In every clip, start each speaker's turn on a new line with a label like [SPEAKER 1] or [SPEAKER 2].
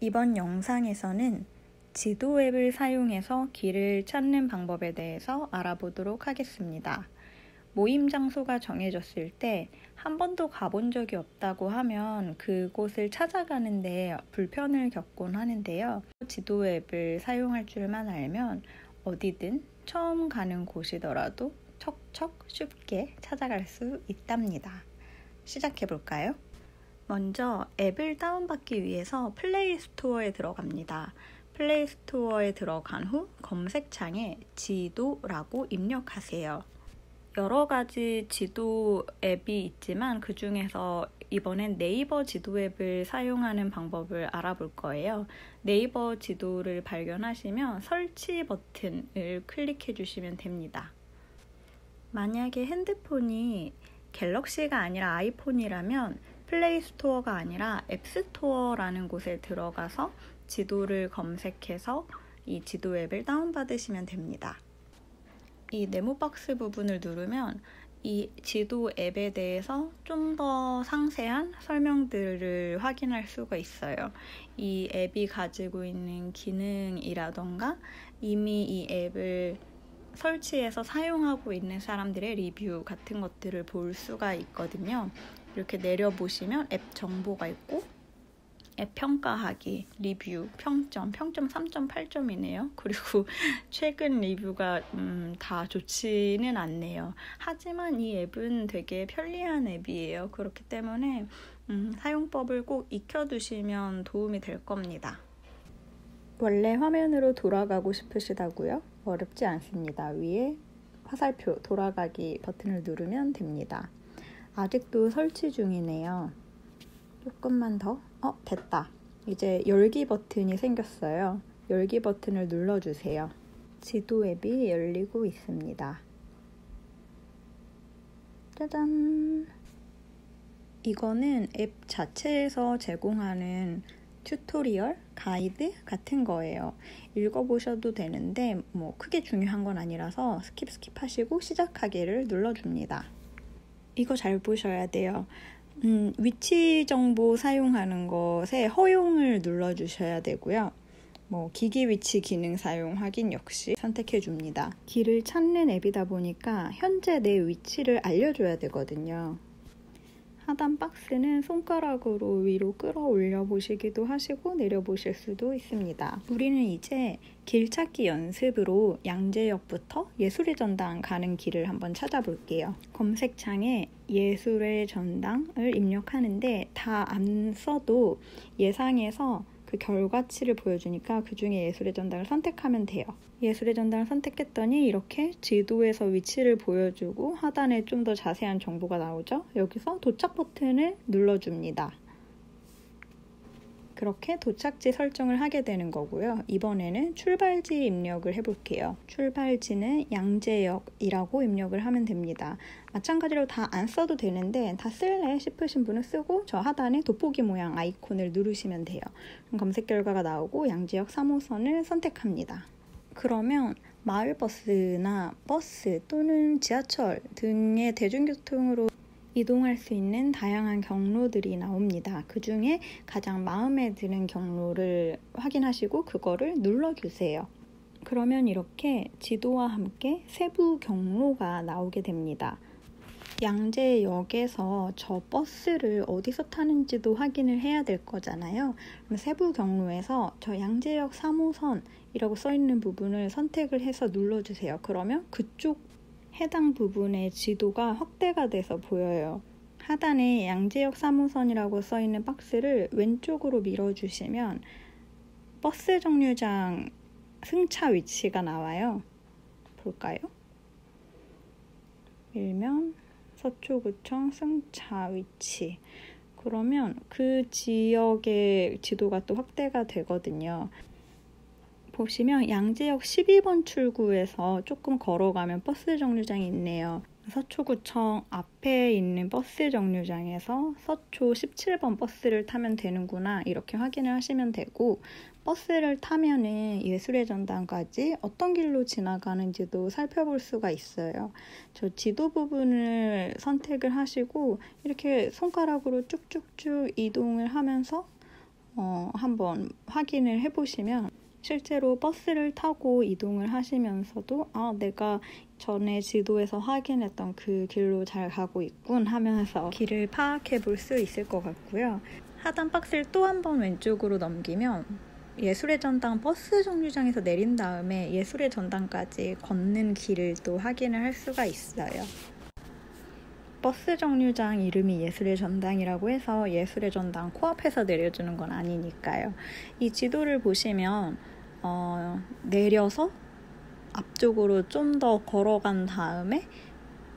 [SPEAKER 1] 이번 영상에서는 지도 앱을 사용해서 길을 찾는 방법에 대해서 알아보도록 하겠습니다. 모임 장소가 정해졌을 때 한 번도 가본 적이 없다고 하면 그곳을 찾아가는데 불편을 겪곤 하는데요. 지도 앱을 사용할 줄만 알면 어디든 처음 가는 곳이더라도 척척 쉽게 찾아갈 수 있답니다. 시작해볼까요? 먼저 앱을 다운받기 위해서 플레이 스토어에 들어갑니다. 플레이 스토어에 들어간 후 검색창에 지도라고 입력하세요. 여러 가지 지도 앱이 있지만 그 중에서 이번엔 네이버 지도 앱을 사용하는 방법을 알아볼 거예요. 네이버 지도를 발견하시면 설치 버튼을 클릭해 주시면 됩니다. 만약에 핸드폰이 갤럭시가 아니라 아이폰이라면 플레이 스토어가 아니라 앱 스토어라는 곳에 들어가서 지도를 검색해서 이 지도 앱을 다운받으시면 됩니다. 이 네모박스 부분을 누르면 이 지도 앱에 대해서 좀 더 상세한 설명들을 확인할 수가 있어요. 이 앱이 가지고 있는 기능이라던가 이미 이 앱을 설치해서 사용하고 있는 사람들의 리뷰 같은 것들을 볼 수가 있거든요. 이렇게 내려보시면 앱 정보가 있고 앱 평가하기, 리뷰, 평점 3.8점이네요. 그리고 최근 리뷰가 다 좋지는 않네요. 하지만 이 앱은 되게 편리한 앱이에요. 그렇기 때문에 사용법을 꼭 익혀두시면 도움이 될 겁니다. 원래 화면으로 돌아가고 싶으시다고요? 어렵지 않습니다. 위에 화살표 돌아가기 버튼을 누르면 됩니다. 아직도 설치 중이네요. 조금만 더. 됐다. 이제 열기 버튼이 생겼어요. 열기 버튼을 눌러주세요. 지도 앱이 열리고 있습니다. 짜잔! 이거는 앱 자체에서 제공하는 튜토리얼, 가이드 같은 거예요. 읽어보셔도 되는데 크게 중요한 건 아니라서 스킵하시고 시작하기를 눌러줍니다. 이거 잘 보셔야 돼요. 위치 정보 사용하는 것에 허용을 눌러주셔야 되고요. 기기 위치 기능 사용 확인 역시 선택해줍니다. 길을 찾는 앱이다 보니까 현재 내 위치를 알려줘야 되거든요. 하단 박스는 손가락으로 위로 끌어올려 보시기도 하시고 내려보실 수도 있습니다. 우리는 이제 길 찾기 연습으로 양재역부터 예술의 전당 가는 길을 한번 찾아볼게요. 검색창에 예술의 전당을 입력하는데 다 안 써도 예상해서 그 결과치를 보여주니까 그 중에 예술의 전당을 선택하면 돼요. 예술의 전당을 선택했더니 이렇게 지도에서 위치를 보여주고 하단에 좀 더 자세한 정보가 나오죠. 여기서 도착 버튼을 눌러줍니다. 그렇게 도착지 설정을 하게 되는 거고요. 이번에는 출발지 입력을 해볼게요. 출발지는 양재역이라고 입력을 하면 됩니다. 마찬가지로 다 안 써도 되는데 다 쓸래 싶으신 분은 쓰고 저 하단에 돋보기 모양 아이콘을 누르시면 돼요. 그럼 검색 결과가 나오고 양재역 3호선을 선택합니다. 그러면 마을버스나 버스 또는 지하철 등의 대중교통으로 이동할 수 있는 다양한 경로들이 나옵니다. 그 중에 가장 마음에 드는 경로를 확인하시고 그거를 눌러주세요. 그러면 이렇게 지도와 함께 세부 경로가 나오게 됩니다. 양재역에서 저 버스를 어디서 타는지도 확인을 해야 될 거잖아요. 그럼 세부 경로에서 저 양재역 3호선이라고 써있는 부분을 선택을 해서 눌러주세요. 그러면 그쪽 해당 부분의 지도가 확대가 돼서 보여요. 하단에 양재역 3호선이라고 써있는 박스를 왼쪽으로 밀어주시면 버스 정류장 승차 위치가 나와요. 볼까요? 밀면 서초구청 승차 위치. 그러면 그 지역의 지도가 또 확대가 되거든요. 보시면 양재역 12번 출구에서 조금 걸어가면 버스 정류장이 있네요. 서초구청 앞에 있는 버스 정류장에서 서초 17번 버스를 타면 되는구나 이렇게 확인을 하시면 되고 버스를 타면은 예술의 전당까지 어떤 길로 지나가는지도 살펴볼 수가 있어요. 저 지도 부분을 선택을 하시고 이렇게 손가락으로 쭉쭉쭉 이동을 하면서 한번 확인을 해보시면 실제로 버스를 타고 이동을 하시면서도 내가 전에 지도에서 확인했던 그 길로 잘 가고 있군 하면서 길을 파악해 볼 수 있을 것 같고요. 하단 박스를 또 한 번 왼쪽으로 넘기면 예술의 전당 버스 정류장에서 내린 다음에 예술의 전당까지 걷는 길을 또 확인을 할 수가 있어요. 버스 정류장 이름이 예술의 전당이라고 해서 예술의 전당 코앞에서 내려주는 건 아니니까요. 이 지도를 보시면 내려서 앞쪽으로 좀 더 걸어간 다음에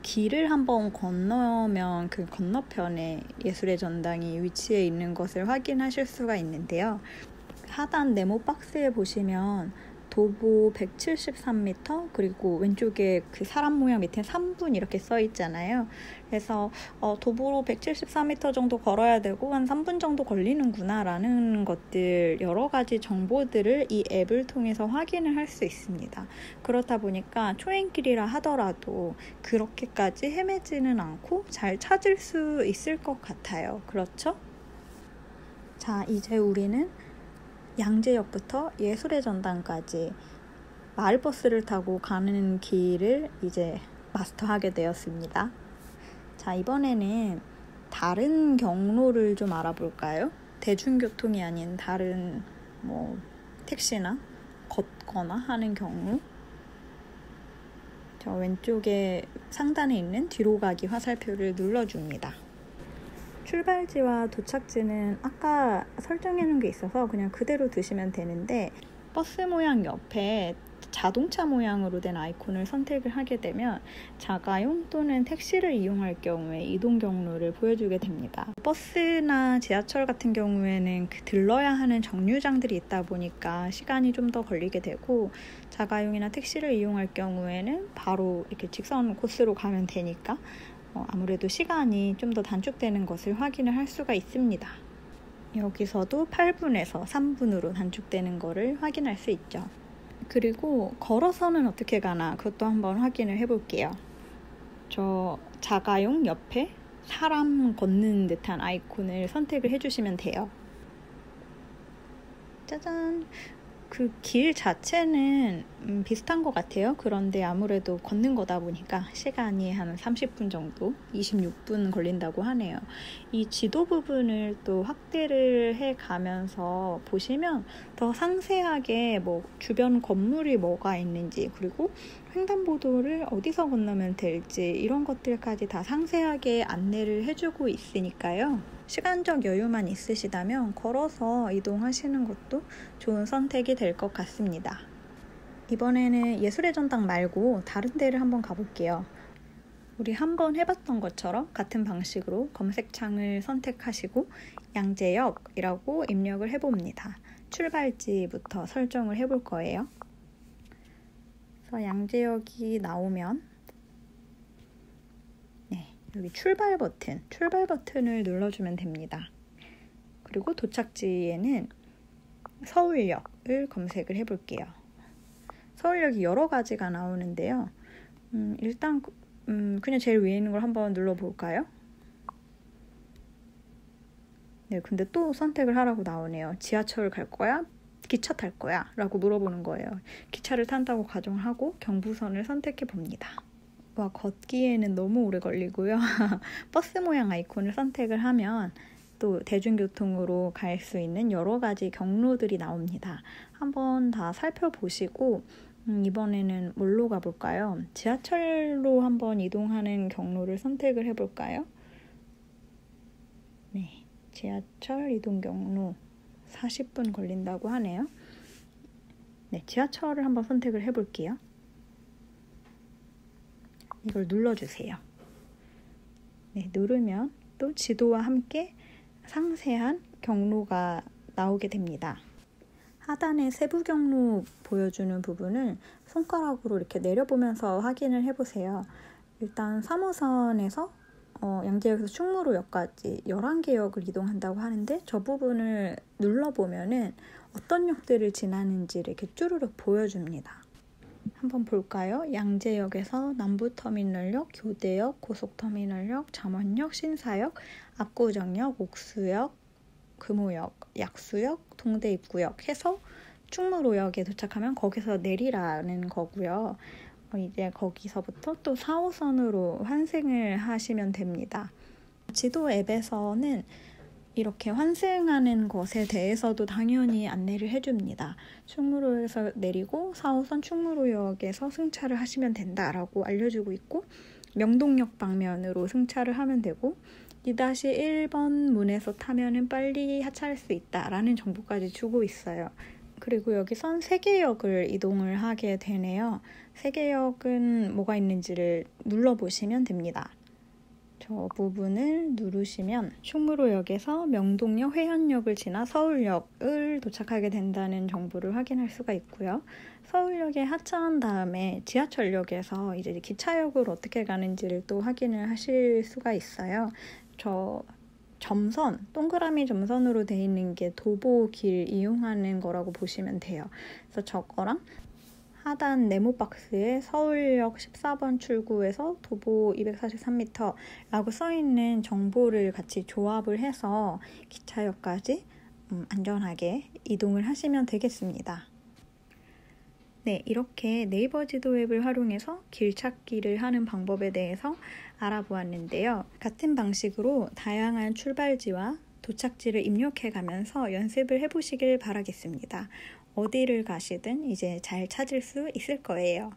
[SPEAKER 1] 길을 한번 건너면 그 건너편에 예술의 전당이 위치해 있는 것을 확인하실 수가 있는데요. 하단 네모 박스에 보시면 도보 173m 그리고 왼쪽에 그 사람 모양 밑에 3분 이렇게 써 있잖아요. 그래서 도보로 174m 정도 걸어야 되고 한 3분 정도 걸리는구나 라는 것들 여러 가지 정보들을 이 앱을 통해서 확인을 할 수 있습니다. 그렇다 보니까 초행길이라 하더라도 그렇게까지 헤매지는 않고 잘 찾을 수 있을 것 같아요. 그렇죠? 자, 이제 우리는 양재역부터 예술의 전당까지 마을버스를 타고 가는 길을 이제 마스터하게 되었습니다. 자, 이번에는 다른 경로를 좀 알아볼까요? 대중교통이 아닌 다른 택시나 걷거나 하는 경로. 저 왼쪽에 상단에 있는 뒤로 가기 화살표를 눌러줍니다. 출발지와 도착지는 아까 설정해 놓은 게 있어서 그냥 그대로 두시면 되는데 버스 모양 옆에 자동차 모양으로 된 아이콘을 선택을 하게 되면 자가용 또는 택시를 이용할 경우에 이동 경로를 보여주게 됩니다. 버스나 지하철 같은 경우에는 들러야 하는 정류장들이 있다 보니까 시간이 좀 더 걸리게 되고 자가용이나 택시를 이용할 경우에는 바로 이렇게 직선 코스로 가면 되니까 아무래도 시간이 좀 더 단축되는 것을 확인을 할 수가 있습니다. 여기서도 8분에서 3분으로 단축되는 것을 확인할 수 있죠. 그리고 걸어서는 어떻게 가나 그것도 한번 확인을 해볼게요. 저 자가용 옆에 사람 걷는 듯한 아이콘을 선택을 해주시면 돼요. 짜잔! 그 길 자체는 비슷한 것 같아요. 그런데 아무래도 걷는 거다 보니까 시간이 한 30분 정도, 26분 걸린다고 하네요. 이 지도 부분을 또 확대를 해가면서 보시면 더 상세하게 주변 건물이 뭐가 있는지 그리고 횡단보도를 어디서 건너면 될지 이런 것들까지 다 상세하게 안내를 해주고 있으니까요. 시간적 여유만 있으시다면 걸어서 이동하시는 것도 좋은 선택이 될 것 같습니다. 이번에는 예술의 전당 말고 다른 데를 한번 가볼게요. 우리 한번 해봤던 것처럼 같은 방식으로 검색창을 선택하시고 양재역이라고 입력을 해봅니다. 출발지부터 설정을 해볼 거예요. 그래서 양재역이 나오면 여기 출발 버튼을 눌러주면 됩니다. 그리고 도착지에는 서울역을 검색을 해볼게요. 서울역이 여러 가지가 나오는데요. 일단 그냥 제일 위에 있는 걸 한번 눌러볼까요? 네, 근데 또 선택을 하라고 나오네요. 지하철 갈 거야? 기차 탈 거야? 라고 물어보는 거예요. 기차를 탄다고 가정하고 경부선을 선택해 봅니다. 와, 걷기에는 너무 오래 걸리고요. 버스 모양 아이콘을 선택을 하면 또 대중교통으로 갈 수 있는 여러 가지 경로들이 나옵니다. 한번 다 살펴보시고 이번에는 뭘로 가볼까요? 지하철로 한번 이동하는 경로를 선택을 해볼까요? 네, 지하철 이동 경로 40분 걸린다고 하네요. 네, 지하철을 한번 선택을 해볼게요. 이걸 눌러주세요. 네, 누르면 또 지도와 함께 상세한 경로가 나오게 됩니다. 하단에 세부 경로 보여주는 부분을 손가락으로 이렇게 내려보면서 확인을 해보세요. 일단 3호선에서 양재역에서 충무로역까지 11개 역을 이동한다고 하는데 저 부분을 눌러보면은 어떤 역들을 지나는지를 이렇게 쭈르륵 보여줍니다. 한번 볼까요? 양재역에서 남부터미널역, 교대역, 고속터미널역, 잠원역, 신사역, 압구정역, 옥수역, 금호역 약수역, 동대 입구역 해서 충무로역에 도착하면 거기서 내리라는 거고요. 이제 거기서부터 또 4호선으로 환승을 하시면 됩니다. 지도 앱에서는 이렇게 환승하는 것에 대해서도 당연히 안내를 해줍니다. 충무로에서 내리고 4호선 충무로역에서 승차를 하시면 된다라고 알려주고 있고, 명동역 방면으로 승차를 하면 되고 2-1번 문에서 타면은 빨리 하차할 수 있다라는 정보까지 주고 있어요. 그리고 여기선 세계역을 이동을 하게 되네요. 세계역은 뭐가 있는지를 눌러보시면 됩니다. 저 부분을 누르시면 충무로역에서 명동역, 회원역을 지나 서울역을 도착하게 된다는 정보를 확인할 수가 있고요. 서울역에 하차한 다음에 지하철역에서 이제 기차역으로 어떻게 가는지를 또 확인을 하실 수가 있어요. 저 점선, 동그라미 점선으로 되어 있는 게 도보길 이용하는 거라고 보시면 돼요. 그래서 저거랑 하단 네모 박스에 서울역 14번 출구에서 도보 243m라고 써있는 정보를 같이 조합을 해서 기차역까지 안전하게 이동을 하시면 되겠습니다. 네, 이렇게 네이버 지도 앱을 활용해서 길 찾기를 하는 방법에 대해서 알아보았는데요. 같은 방식으로 다양한 출발지와 도착지를 입력해 가면서 연습을 해보시길 바라겠습니다. 어디를 가시든 이제 잘 찾을 수 있을 거예요.